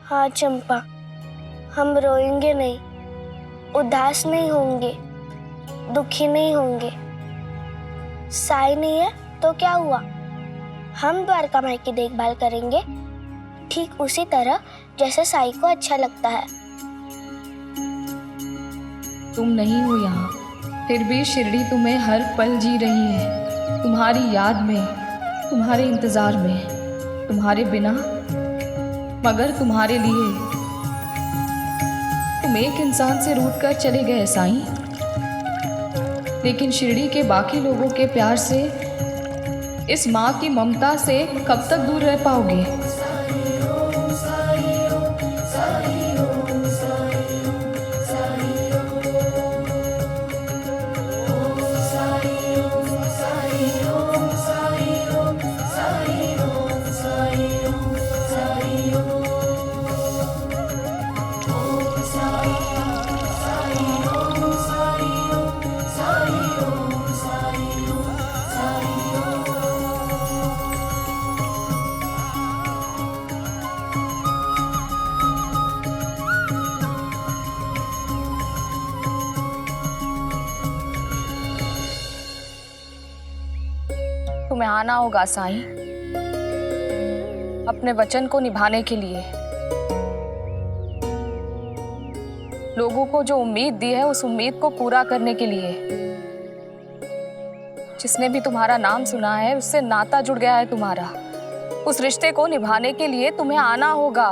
हाँ चंपा, हम रोएंगे नहीं, उदास नहीं होंगे, दुखी नहीं होंगे। साई नहीं है तो क्या हुआ, हम द्वारका माई की देखभाल करेंगे ठीक उसी तरह जैसे साई को अच्छा लगता है। तुम नहीं हो यहाँ, फिर भी शिरडी तुम्हें हर पल जी रही है, तुम्हारी याद में, तुम्हारे इंतजार में, तुम्हारे बिना, मगर तुम्हारे लिए। तुम एक इंसान से रूठ कर चले गए साईं, लेकिन शिरडी के बाकी लोगों के प्यार से, इस माँ की ममता से कब तक दूर रह पाओगे? तुम्हें आना होगा साईं, अपने वचन को निभाने के लिए। लोगों को जो उम्मीद दी है उस उम्मीद को पूरा करने के लिए। जिसने भी तुम्हारा नाम सुना है उससे नाता जुड़ गया है तुम्हारा, उस रिश्ते को निभाने के लिए तुम्हें आना होगा,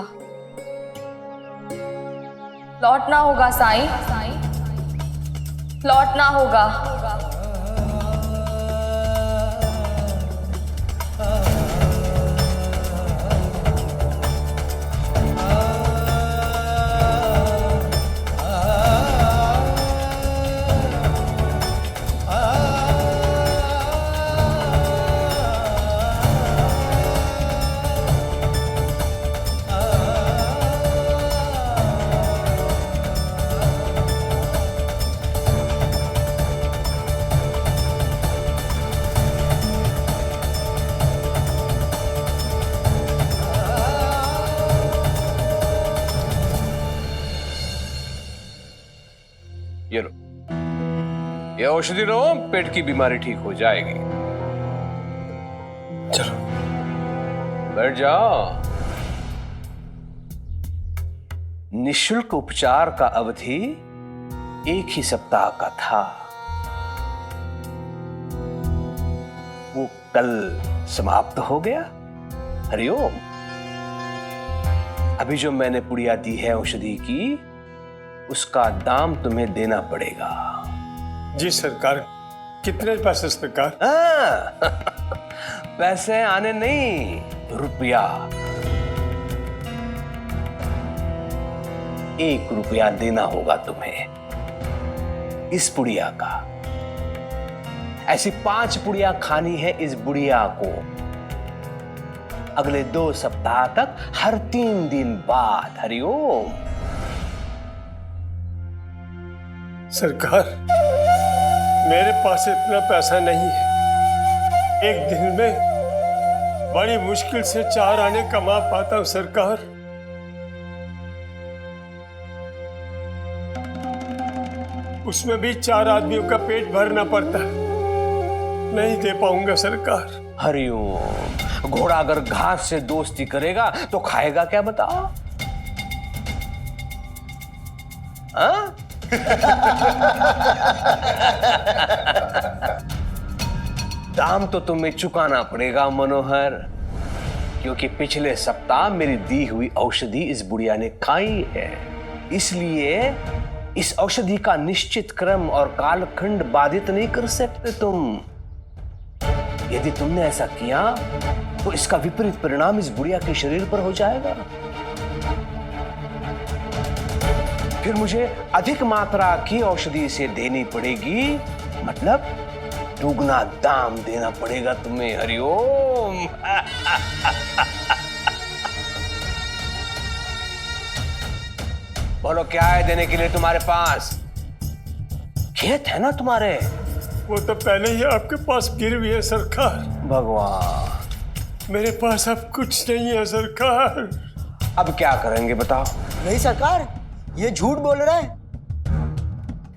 लौटना होगा साईं, लौटना होगा। ये लो, ये औषधि लो, पेट की बीमारी ठीक हो जाएगी। चलो बैठ जाओ। निःशुल्क उपचार का अवधि 1 ही सप्ताह का था, वो कल समाप्त हो गया। हरिओम। अभी जो मैंने पुड़िया दी है औषधि की, उसका दाम तुम्हें देना पड़ेगा। जी सरकार। कितने पैसे सरकार? पैसे आने नहीं, रुपया। 1 रुपया देना होगा तुम्हें इस पुड़िया का। ऐसी 5 पुड़िया खानी है इस बुढ़िया को अगले 2 सप्ताह तक, हर 3 दिन बाद। हरिओम। सरकार, मेरे पास इतना पैसा नहीं है। एक दिन में बड़ी मुश्किल से 4 आने कमा पाता हूं सरकार। उसमें भी 4 आदमियों का पेट भरना पड़ता है। नहीं दे पाऊंगा सरकार। हरिओम। घोड़ा अगर घास से दोस्ती करेगा तो खाएगा क्या बताओ? हाँ? दाम तो तुम्हें चुकाना पड़ेगा मनोहर, क्योंकि पिछले सप्ताह मेरी दी हुई औषधि इस बुढ़िया ने खाई है। इसलिए इस औषधि का निश्चित क्रम और कालखंड बाधित नहीं कर सकते तुम। यदि तुमने ऐसा किया तो इसका विपरीत परिणाम इस बुढ़िया के शरीर पर हो जाएगा। फिर मुझे अधिक मात्रा की औषधि इसे देनी पड़ेगी, मतलब दुगना दाम देना पड़ेगा तुम्हें। हरिओम। बोलो क्या है देने के लिए तुम्हारे पास? खेत है ना तुम्हारे? वो तो पहले ही आपके पास गिरवी है सरकार। भगवान। मेरे पास अब कुछ नहीं है सरकार। अब क्या करेंगे बताओ? नहीं सरकार, ये झूठ बोल रहा है।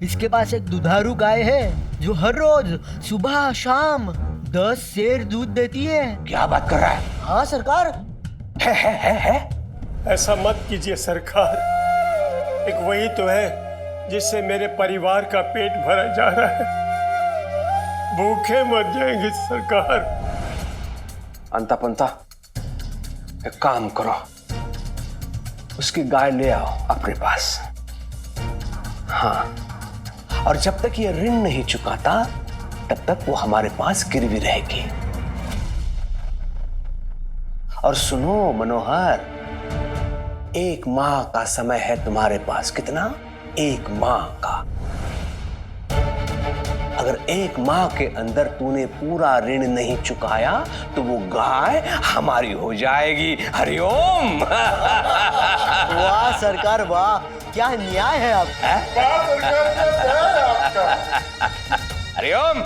इसके पास एक दुधारू गाय है जो हर रोज सुबह शाम 10 सेर दूध देती है। क्या बात कर रहा है? हाँ सरकार। है? ऐसा मत कीजिए सरकार। एक वही तो है जिससे मेरे परिवार का पेट भरा जा रहा है। भूखे मर जाएंगे सरकार। अंता पंता, एक काम करो, उसकी गाय ले आओ अपने पास। हाँ, और जब तक ये ऋण नहीं चुकाता तब तक वो हमारे पास गिरवी रहेगी। और सुनो मनोहर, 1 माह का समय है तुम्हारे पास। कितना? 1 माह का। अगर 1 माह के अंदर तूने पूरा ऋण नहीं चुकाया तो वो गाय हमारी हो जाएगी। हरिओम। वाह सरकार वाह, क्या न्याय है आप। हरिओम।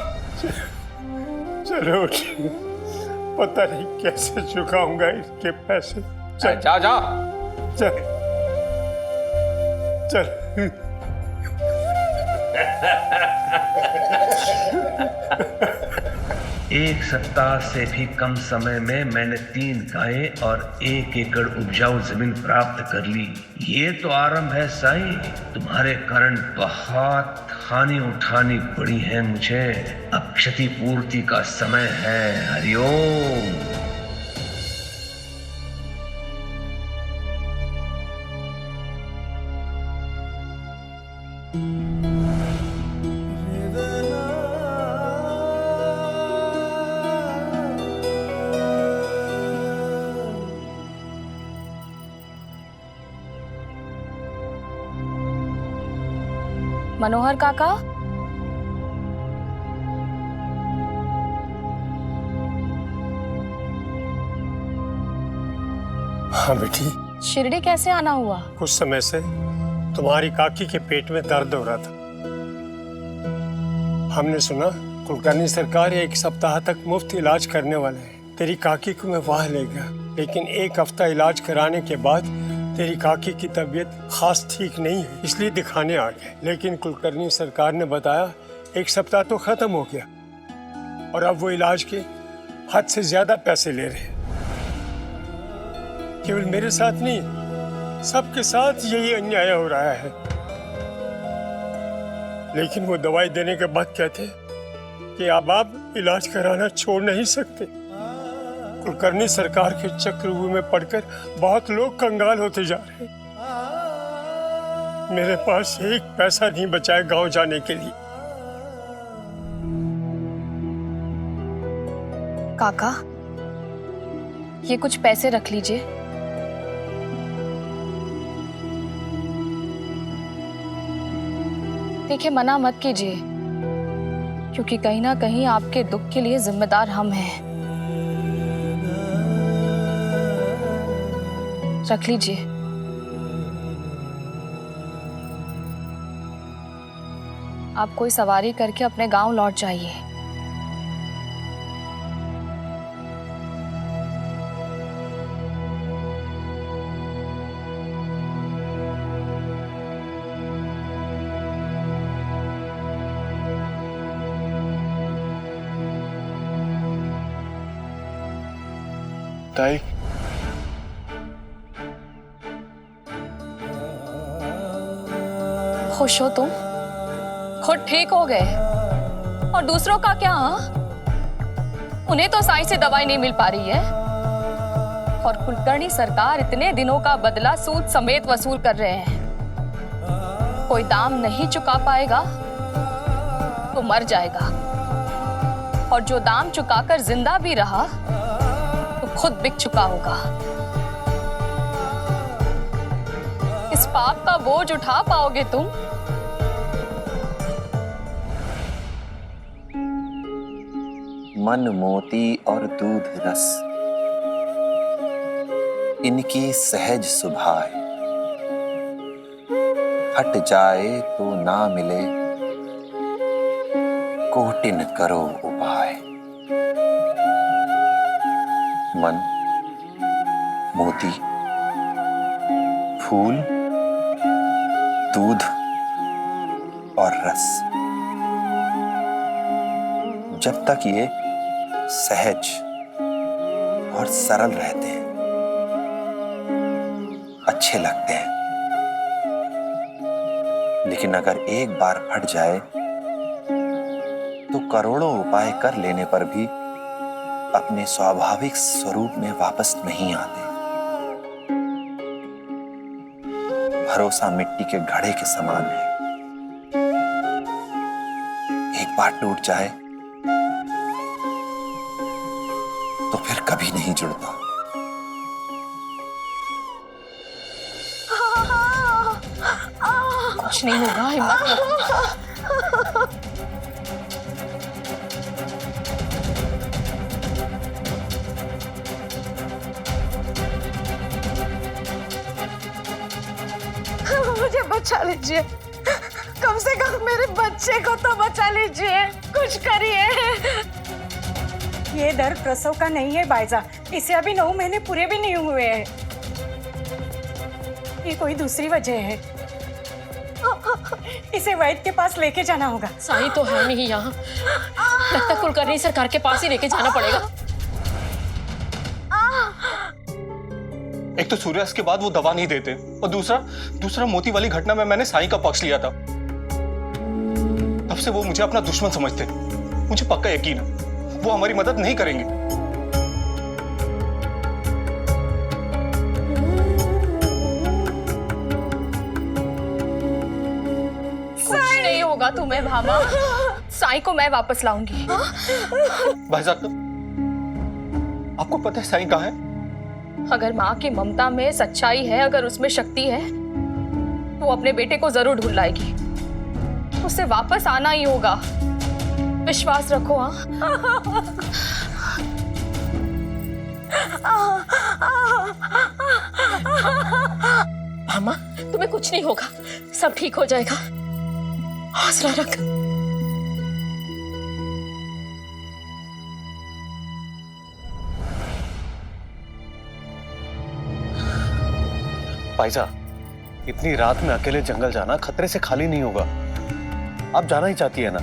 चलो पता नहीं कैसे चुकाऊंगा इसके पैसे। जाओ जाओ। चल चल। एक सप्ताह से भी कम समय में मैंने 3 गायें और 1 एकड़ उपजाऊ जमीन प्राप्त कर ली। ये तो आरंभ है साईं। तुम्हारे कारण बहुत हानि उठानी पड़ी है मुझे। अब क्षतिपूर्ति का समय है। हरिओम। मनोहर काका, हाँ बेटी। शिरडी कैसे आना हुआ? कुछ समय से तुम्हारी काकी के पेट में दर्द हो रहा था। हमने सुना कुलकर्णी सरकार 1 सप्ताह तक मुफ्त इलाज करने वाले हैं। तेरी काकी को मैं वहां ले गया, लेकिन 1 हफ्ता इलाज कराने के बाद तेरी काकी की तबीयत खास ठीक नहीं है, इसलिए दिखाने आ गए। लेकिन कुलकर्णी सरकार ने बताया 1 सप्ताह तो खत्म हो गया और अब वो इलाज के हद से ज्यादा पैसे ले रहे हैं। केवल मेरे साथ नहीं, सबके साथ यही अन्याय हो रहा है। लेकिन वो दवाई देने के बाद कहते कि अब आप इलाज कराना छोड़ नहीं सकते। कुलकर्णी सरकार के चक्रव्यूह में पड़कर बहुत लोग कंगाल होते जा रहे हैं। मेरे पास 1 पैसा नहीं बचा है गांव जाने के लिए। काका, ये कुछ पैसे रख लीजिए। देखिए, मना मत कीजिए, क्योंकि कहीं ना कहीं आपके दुख के लिए जिम्मेदार हम हैं। रख लीजिए। आप कोई सवारी करके अपने गांव लौट जाइए। ताई, खुश हो तुम? खुद ठीक हो गए और दूसरों का क्या? उन्हें तो साईं से दवाई नहीं मिल पा रही है और कुलकर्णी सरकार इतने दिनों का बदला सूद समेत वसूल कर रहे हैं। कोई दाम नहीं चुका पाएगा तो मर जाएगा, और जो दाम चुकाकर जिंदा भी रहा तो खुद बिक चुका होगा। इस पाप का बोझ उठा पाओगे तुम? मन मोती और दूध रस, इनकी सहज सुभाए। हट जाए तो ना मिले, कोटिन करो उपाय। मन मोती फूल, दूध और रस। जब तक ये सहज और सरल रहते हैं, अच्छे लगते हैं, लेकिन अगर एक बार फट जाए तो करोड़ों उपाय कर लेने पर भी अपने स्वाभाविक स्वरूप में वापस नहीं आते। भरोसा मिट्टी के घड़े के समान है, एक बार टूट जाए तो फिर कभी नहीं जुड़ता। कुछ नहीं होगा, हिम्मत रखो। मुझे बचा लीजिए, कम से कम मेरे बच्चे को तो बचा लीजिए, कुछ करिए। ये दर्द प्रसव का नहीं है बायजा, इसे अभी 9 महीने पूरे भी नहीं हुए हैं। ये कोई दूसरी वजह है, इसे वैद्य के पास लेके जाना होगा। साई तो है नहीं यहाँ, लगता कुलकर्णी सरकार के पास ही लेके जाना पड़ेगा। एक तो सूर्यास्त के बाद वो दवा नहीं देते, और दूसरा मोती वाली घटना में मैंने साईं का पक्ष लिया था। तब से वो मुझे अपना दुश्मन समझते। मुझे पक्का यकीन है वो हमारी मदद नहीं करेंगे। कुछ नहीं होगा तुम्हें भामा, साई को मैं वापस लाऊंगी। भाईजान, आपको पता है साईं कहाँ है? अगर माँ की ममता में सच्चाई है, अगर उसमें शक्ति है, तो वो अपने बेटे को जरूर ढूंढ लाएगी। उसे वापस आना ही होगा, विश्वास रखो। मामा, तुम्हें कुछ नहीं होगा, सब ठीक हो जाएगा, हौसला रख। पाइजा, इतनी रात में अकेले जंगल जाना खतरे से खाली नहीं होगा। आप जाना ही चाहती है ना,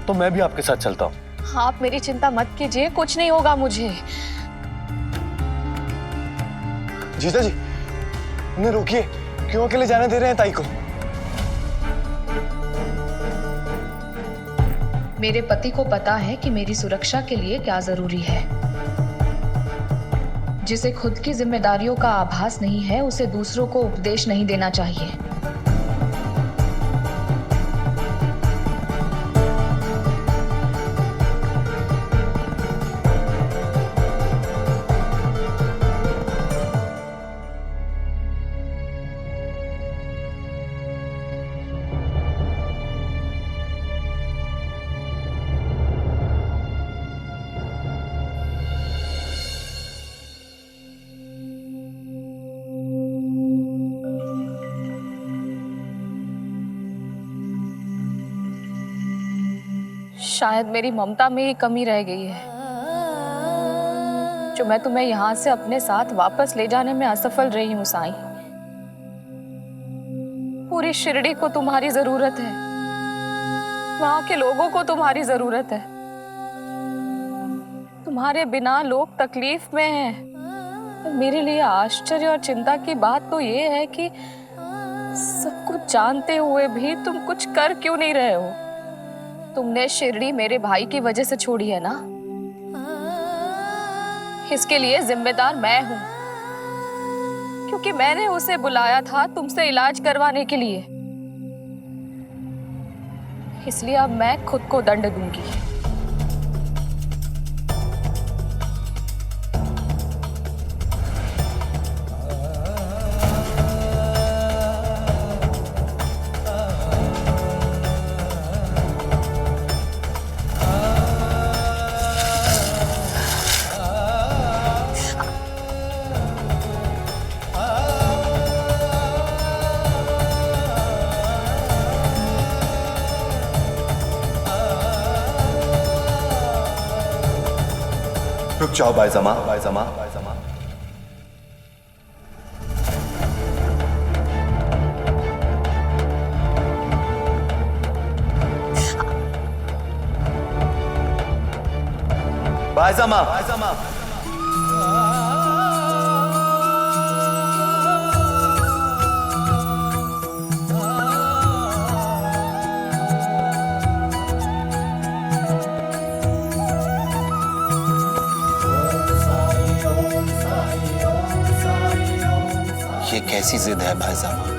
तो मैं भी आपके साथ चलता हूँ। आप मेरी चिंता मत कीजिए, कुछ नहीं होगा मुझे। जीजा जी, उन्हें रोकिए, क्यों अकेले जाने दे रहे हैं ताई को? मेरे पति को पता है कि मेरी सुरक्षा के लिए क्या जरूरी है। जिसे खुद की जिम्मेदारियों का आभास नहीं है, उसे दूसरों को उपदेश नहीं देना चाहिए। शायद मेरी ममता में ही कमी रह गई है, जो मैं तुम्हें यहाँ से अपने साथ वापस ले जाने में असफल रही हूँ साईं। पूरी शिरडी को तुम्हारी जरूरत है, वहां के लोगों को तुम्हारी जरूरत है। तुम्हारे बिना लोग तकलीफ में हैं। मेरे लिए आश्चर्य और चिंता की बात तो ये है कि सब कुछ जानते हुए भी तुम कुछ कर क्यों नहीं रहे हो। तुमने शिरडी मेरे भाई की वजह से छोड़ी है ना, इसके लिए जिम्मेदार मैं हूं, क्योंकि मैंने उसे बुलाया था तुमसे इलाज करवाने के लिए। इसलिए अब मैं खुद को दंड दूंगी। रुक जाओ बायजमा। बायजामा, ये कैसी जिद है बायजामा?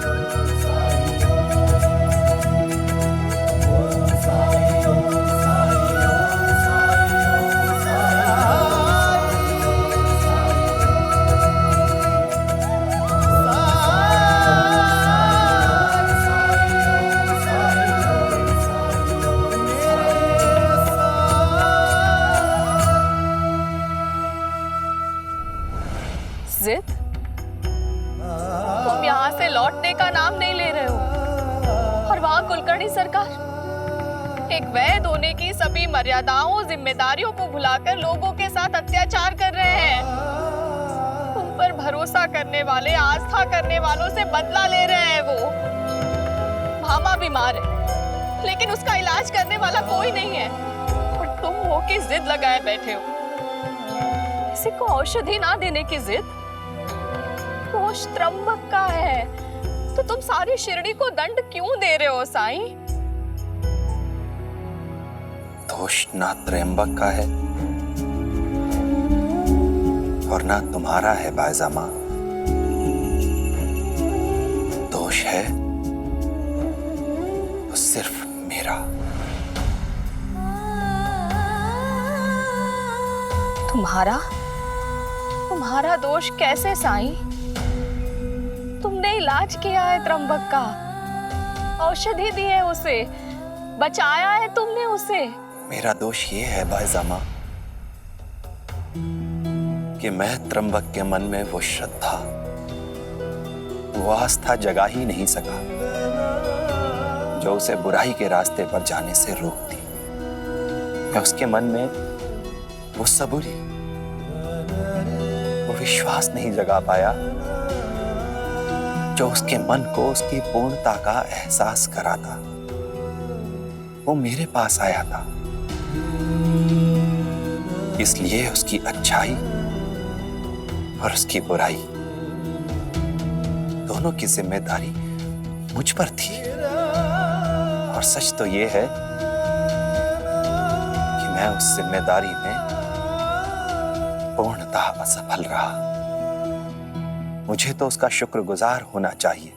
जिद? तुम यहाँ से लौटने का नाम नहीं ले रहे हो, और वहाँ कुलकर्णी सरकार एक वैद होने की सभी मर्यादाओं, जिम्मेदारियों को भुलाकर लोगों के साथ अत्याचार कर रहे हैं। तुम पर भरोसा करने वाले, आस्था करने वालों से बदला ले रहे हैं। वो भामा बीमार है, लेकिन उसका इलाज करने वाला कोई नहीं है, और तुम हो कि जिद लगाए बैठे हो। किसी को औषधि ना देने की जिद? दोष त्र्यंबक का है, तो तुम सारी शिरडी को दंड क्यों दे रहे हो साईं? दोष ना त्र्यंबक का है और ना तुम्हारा है बायजामा। दोष है तो सिर्फ मेरा। तुम्हारा दोष कैसे साईं? तुमने इलाज किया है त्र्यंबक का, औषधि दी है उसे, बचाया है तुमने उसे। मेरा दोष ये है बायजामा कि मैं त्र्यंबक के मन में वो श्रद्धा, वो आस्था जगा ही नहीं सका जो उसे बुराई के रास्ते पर जाने से रोकती। मैं उसके मन में वो सबूरी, वो विश्वास नहीं जगा पाया जो उसके मन को उसकी पूर्णता का एहसास कराता। वो मेरे पास आया था, इसलिए उसकी अच्छाई और उसकी बुराई दोनों की जिम्मेदारी मुझ पर थी। और सच तो ये है कि मैं उस जिम्मेदारी में पूर्णतः असफल रहा। मुझे तो उसका शुक्रगुजार होना चाहिए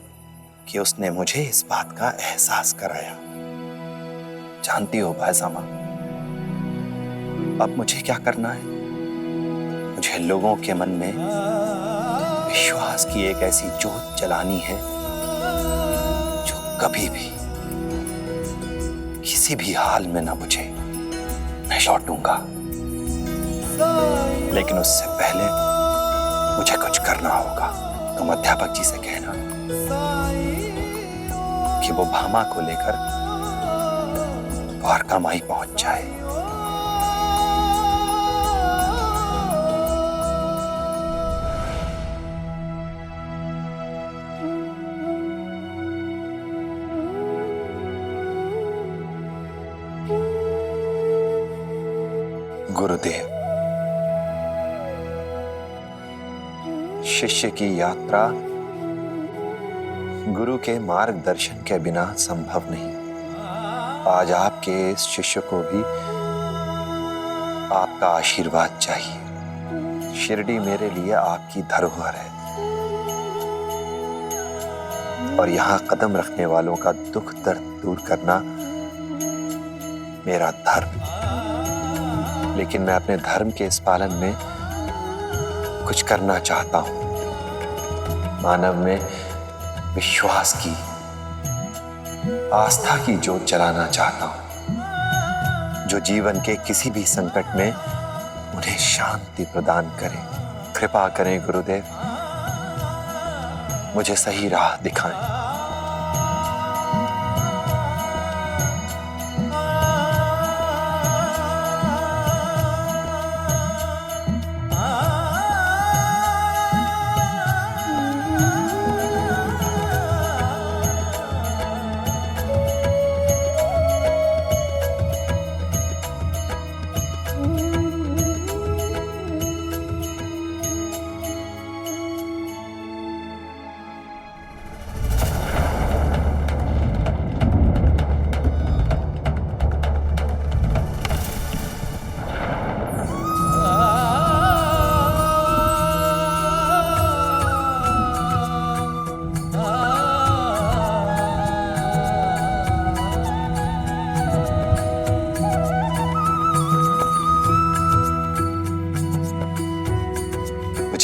कि उसने मुझे इस बात का एहसास कराया। जानती हो बायजामा, अब मुझे क्या करना है? मुझे लोगों के मन में विश्वास की एक ऐसी जोत जलानी है जो कभी भी किसी भी हाल में ना बुझे। मैं लौटूंगा, लेकिन उससे पहले मुझे कुछ करना होगा। तुम अध्यापक जी से कहना कि वो भामा को लेकर द्वारकामाई पहुंच जाए। गुरुदेव, शिष्य की यात्रा गुरु के मार्गदर्शन के बिना संभव नहीं। आज आपके इस शिष्य को भी आपका आशीर्वाद चाहिए। शिरडी मेरे लिए आपकी धरोहर है और यहाँ कदम रखने वालों का दुख दर्द दूर करना मेरा धर्म। लेकिन मैं अपने धर्म के इस पालन में कुछ करना चाहता हूं। मानव में विश्वास की, आस्था की जोत जलाना चाहता हूं जो जीवन के किसी भी संकट में उन्हें शांति प्रदान करे। कृपा करें गुरुदेव, मुझे सही राह दिखाएं।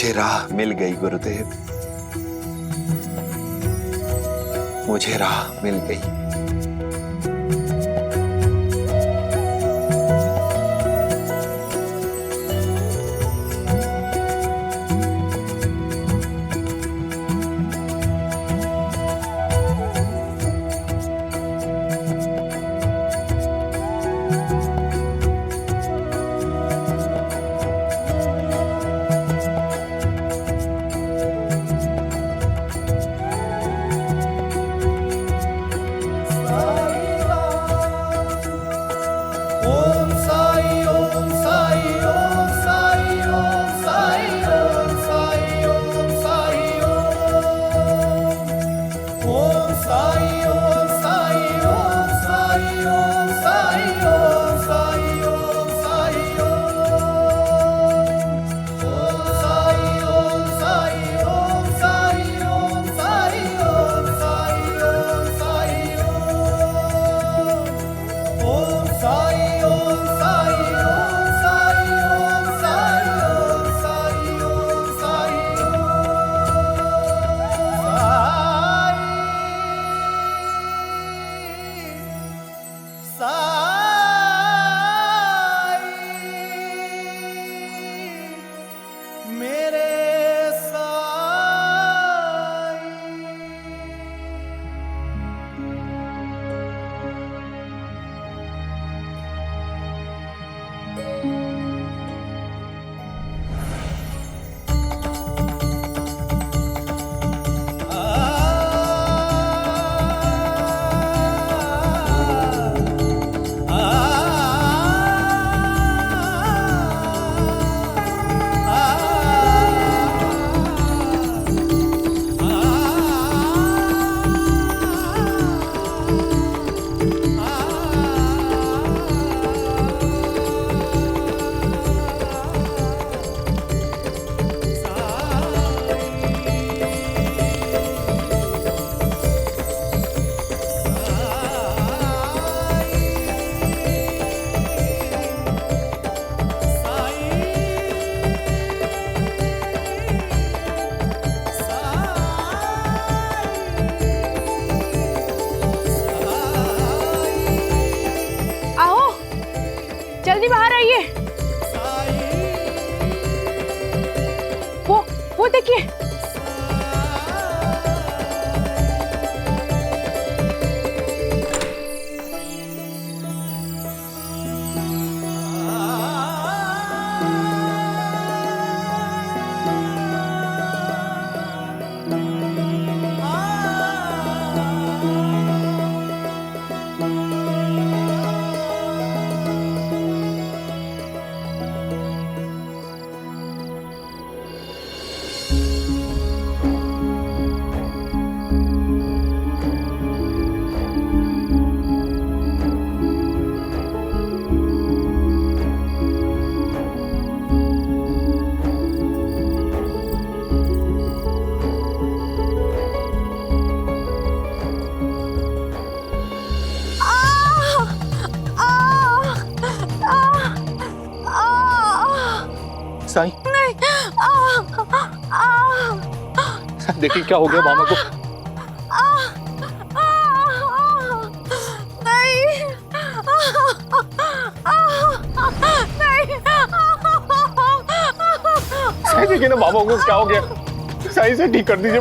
मुझे राह मिल गई गुरुदेव, मुझे राह मिल गई। जल्दी बाहर आइए। वो देखिए। साईं, देखिए क्या हो गया मामा को। साईं देखिए ना मामा को क्या हो गया। साईं से ठीक कर दीजिए।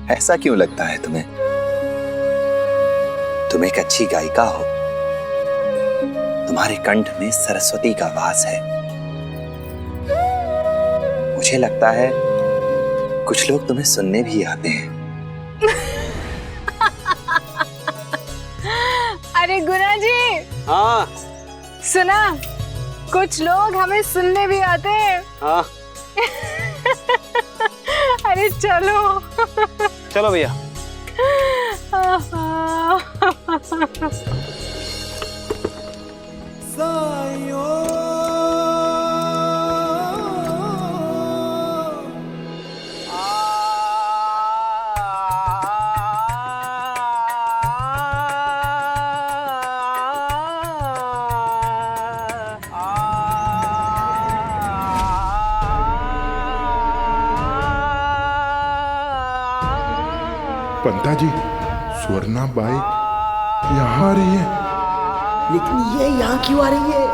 ऐसा क्यों लगता है तुम्हें? तुम एक अच्छी गायिका हो, तुम्हारे कंठ में सरस्वती का वास है। मुझे लगता है कुछ लोग तुम्हें सुनने भी आते हैं। अरे गुना जी, हाँ सुना, कुछ लोग हमें सुनने भी आते हैं। हाँ अरे चलो चलो भैया। पंता जी, स्वर्णा बाई यहाँ आ रही है। लेकिन ये यहाँ क्यों आ रही है?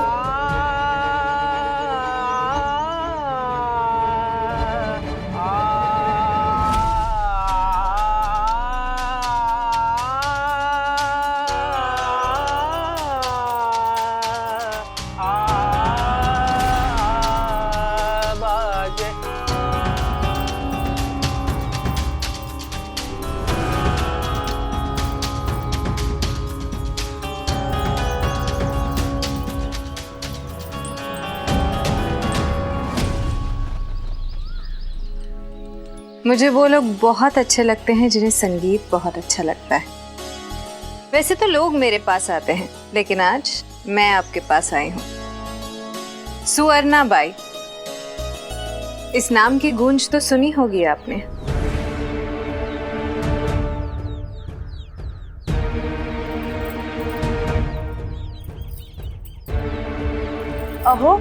मुझे वो लोग बहुत अच्छे लगते हैं जिन्हें संगीत बहुत अच्छा लगता है। वैसे तो लोग मेरे पास आते हैं, लेकिन आज मैं आपके पास आई हूँ। सुवर्णा बाई, इस नाम की गूंज तो सुनी होगी आपने। अहो,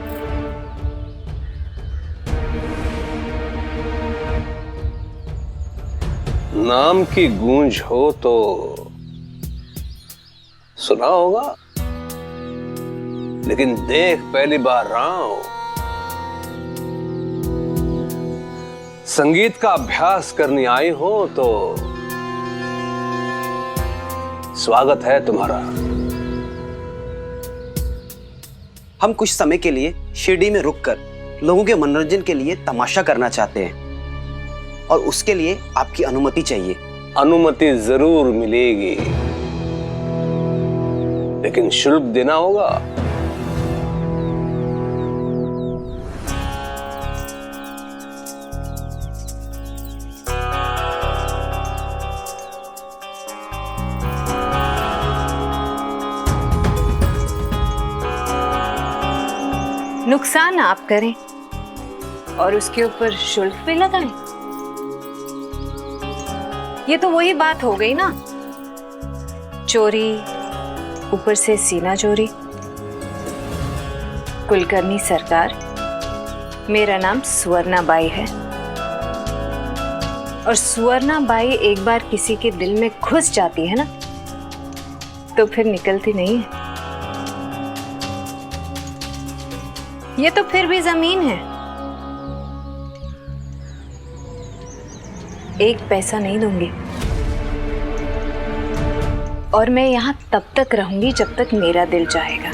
नाम की गूंज हो तो सुना होगा, लेकिन देख पहली बार रहा हूं। संगीत का अभ्यास करने आई हो तो स्वागत है तुम्हारा। हम कुछ समय के लिए शिरडी में रुककर लोगों के मनोरंजन के लिए तमाशा करना चाहते हैं और उसके लिए आपकी अनुमति चाहिए। अनुमति जरूर मिलेगी, लेकिन शुल्क देना होगा। नुकसान आप करें और उसके ऊपर शुल्क भी लगाएं। ये तो वही बात हो गई ना, चोरी ऊपर से सीना चोरी। कुलकर्णी सरकार, मेरा नाम स्वर्णा बाई है और स्वर्णा बाई एक बार किसी के दिल में घुस जाती है ना, तो फिर निकलती नहीं है। ये तो फिर भी जमीन है, एक पैसा नहीं दूंगी और मैं यहाँ तब तक रहूंगी जब तक मेरा दिल चाहेगा,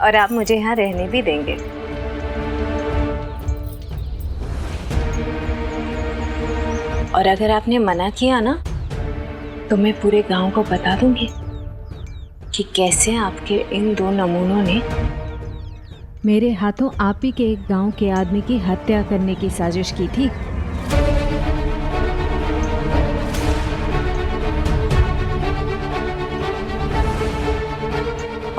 और आप मुझे यहाँ रहने भी देंगे। और अगर आपने मना किया ना, तो मैं पूरे गांव को बता दूंगी कि कैसे आपके इन दो नमूनों ने मेरे हाथों आप ही के एक गांव के आदमी की हत्या करने की साजिश की थी।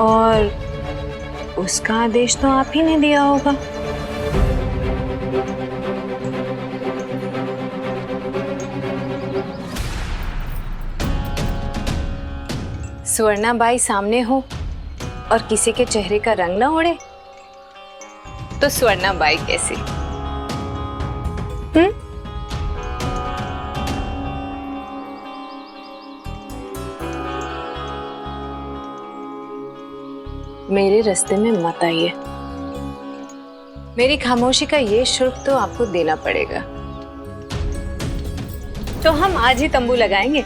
और उसका आदेश तो आप ही ने दिया होगा। स्वर्णा बाई सामने हो और किसी के चेहरे का रंग ना उड़े तो स्वर्णा बाई कैसी? मेरे रास्ते में मत आइए। मेरी खामोशी का ये शुल्क तो आपको देना पड़ेगा। तो हम आज ही तंबू लगाएंगे।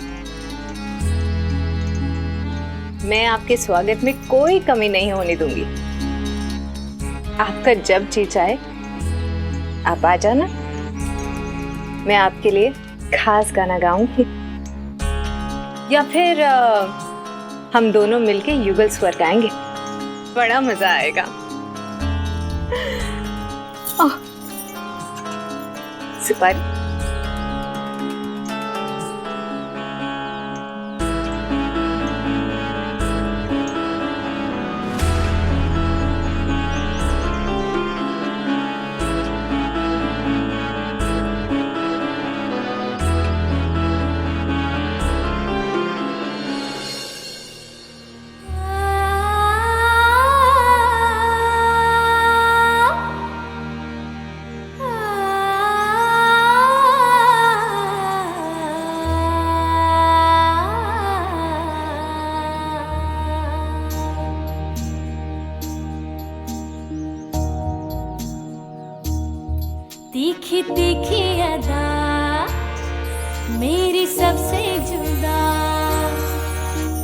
मैं आपके स्वागत में कोई कमी नहीं होने दूंगी। आपका जब जी चाहे आप आ जाना। मैं आपके लिए खास गाना गाऊंगी, या फिर हम दोनों मिलके युगल स्वर गाएंगे। बड़ा मजा आएगा। सुपारी। तीखी तीखी अदा मेरी सबसे जुदा,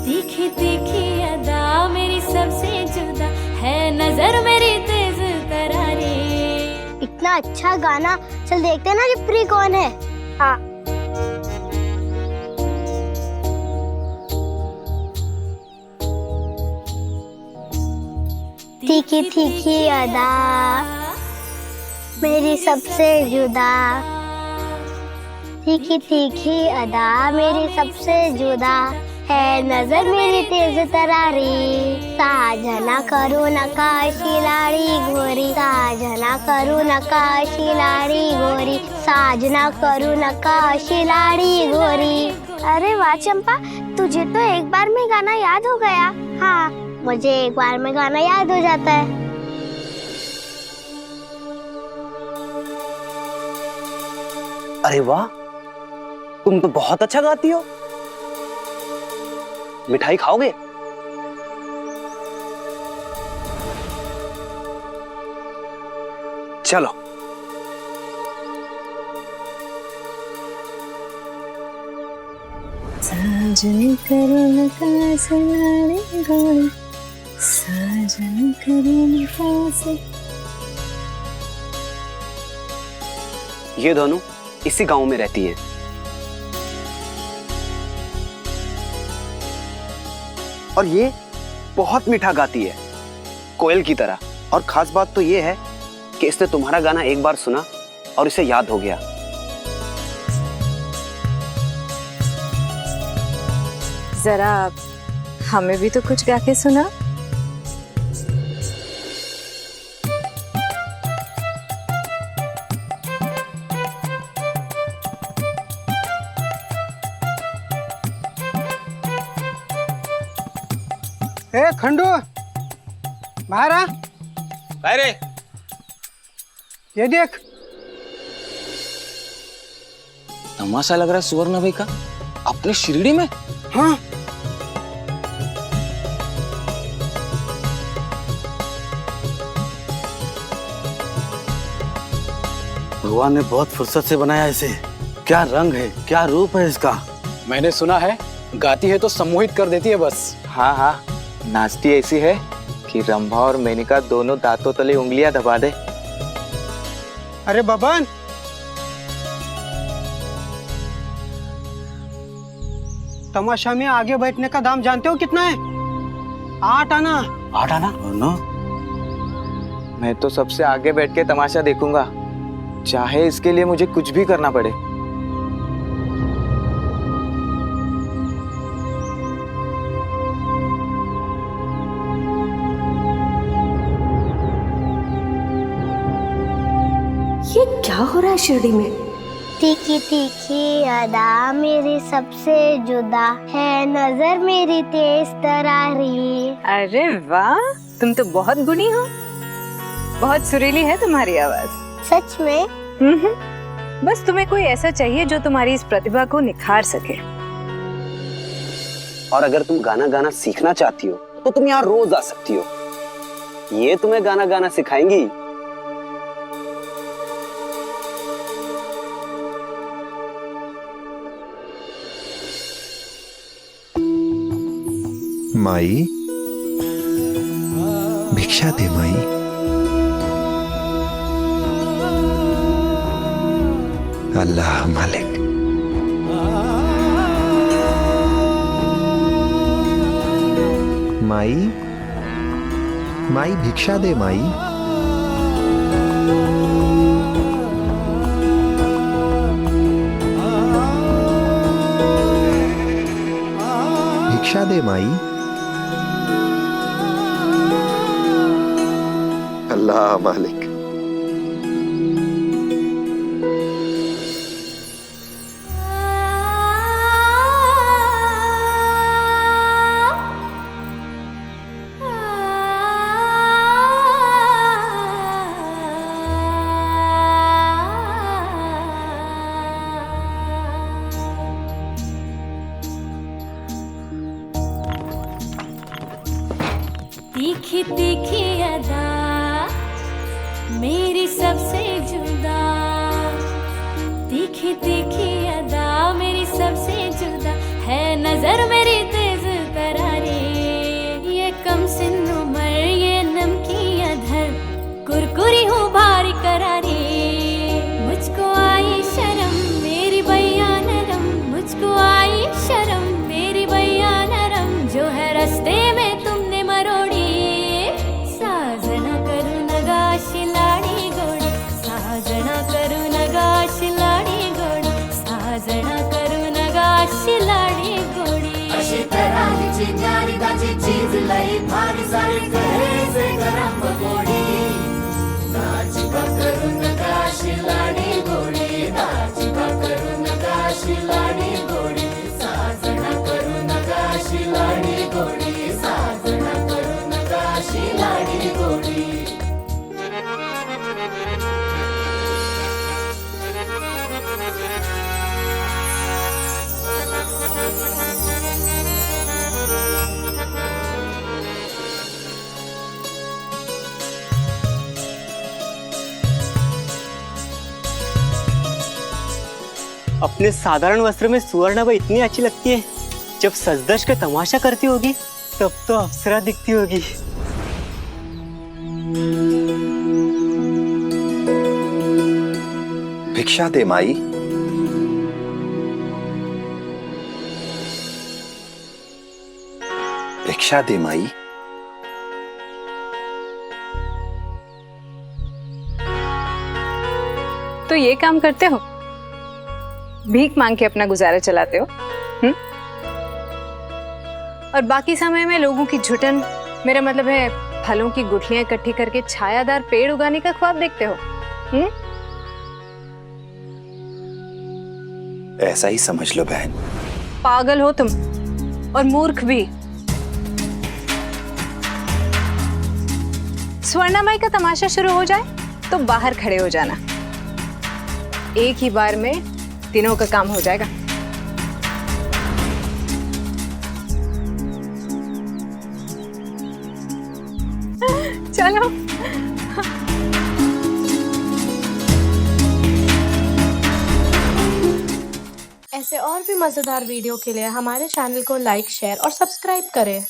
तीखी तीखी अदा मेरी सबसे जुदा, है नजर मेरी तेज तरारी। इतना अच्छा गाना, चल देखते हैं ना कि प्री कौन है। हाँ तीखी तीखी अदा मेरी सबसे जुदा, तीखी तीखी अदा मेरी सबसे जुदा, है नजर मेरी तेज तरारी। साजना करू नकाशी लाड़ी गोरी, साजना करू नकाशी लाड़ी गोरी, साजना करू नकाशी लाड़ी गोरी। अरे वाह चंपा, तुझे तो एक बार में गाना याद हो गया। हाँ, मुझे एक बार में गाना याद हो जाता है। अरे वाह, तुम तो बहुत अच्छा गाती हो। मिठाई खाओगे? चलो। साजन करो नकाश लाड़ी गोरी, साजन करो नकाश। ये दोनों इसी गांव में रहती हैं। और ये बहुत मीठा गाती है, कोयल की तरह। और खास बात तो ये है कि इसने तुम्हारा गाना एक बार सुना और इसे याद हो गया। जरा हमें भी तो कुछ गा के सुना। ए खंडू, बाहर आ। अरे ये देख, तमाशा लग रहा है सुवर्ण भाई का अपने शिरडी में। हाँ भगवान ने बहुत फुर्सत से बनाया इसे। क्या रंग है, क्या रूप है इसका। मैंने सुना है गाती है तो सम्मोहित कर देती है बस। हाँ हाँ, नाचती ऐसी है कि रंभा और मेनिका दोनों दांतों तले उंगलियां दबा दे। अरे बबन, तमाशा में आगे बैठने का दाम जानते हो कितना है? 8 आना। 8 आना? नो। मैं तो सबसे आगे बैठ के तमाशा देखूंगा, चाहे इसके लिए मुझे कुछ भी करना पड़े। ये क्या हो रहा है शिरडी में? तीखी तीखी अदा मेरी सबसे जुदा, है नजर मेरी तेज तरारी। अरे वाह, तुम तो बहुत गुणी हो। बहुत सुरीली है तुम्हारी आवाज। सच में? बस तुम्हें कोई ऐसा चाहिए जो तुम्हारी इस प्रतिभा को निखार सके। और अगर तुम गाना गाना सीखना चाहती हो तो तुम यहाँ रोज आ सकती हो। ये तुम्हें गाना गाना सिखाएंगी। माई, भिक्षा दे माई। अल्लाह मालिक। माई, माई भिक्षा दे माई। भिक्षा दे माई। अल्लाह मालिक। तीखी तीखी अदा मेरी सबसे जुदा, तीखी तीखी अदा मेरी सबसे जुदा है, नजर मेरी तेज तरारे, ये कम सिन उम्र ये नमकी अधर, कुरकुरी हूँ भारी करारी, मुझको आई शर्म मेरी बैया नरम, मुझको आई शर्म मेरी बैया नरम, जो है रास्ते में तुमने मरोड़ी, साजना करूँ नगाश लाड़ी गोड़ी, साजना करूँ नगाश लाड़ी गोड़ी, साजना करूँ नगाश लाड़ी गोड़ी। अशी तराही चिंगारी दाची चीज लई भारी सारी करे से गरम पकोड़ी, दाची करू नगाश लाड़ी गोड़ी, दाची करू नगाश लाड़ी गोड़ी, साजना करू नगाश लाड़ी गोड़ी, साजना करू नगाश लाड़ी गोड़ी। अपने साधारण वस्त्र में सुवर्णाबाई इतनी अच्छी लगती है, जब सजदश के तमाशा करती होगी तब तो अप्सरा दिखती होगी। भिक्षा दे माई। भिक्षा दे माई। तो ये काम करते हो, भीख मांग के अपना गुजारा चलाते हो, और बाकी समय में लोगों की झुटन, मेरा मतलब है फलों की गुठलियां इकट्ठी करके छायादार पेड़ उगाने का ख्वाब देखते हो। ऐसा ही समझ लो बहन। पागल हो तुम, और मूर्ख भी। स्वर्णाबाई का तमाशा शुरू हो जाए तो बाहर खड़े हो जाना, एक ही बार में तीनों का काम हो जाएगा। चलो। ऐसे और भी मजेदार वीडियो के लिए हमारे चैनल को लाइक, शेयर और सब्सक्राइब करें।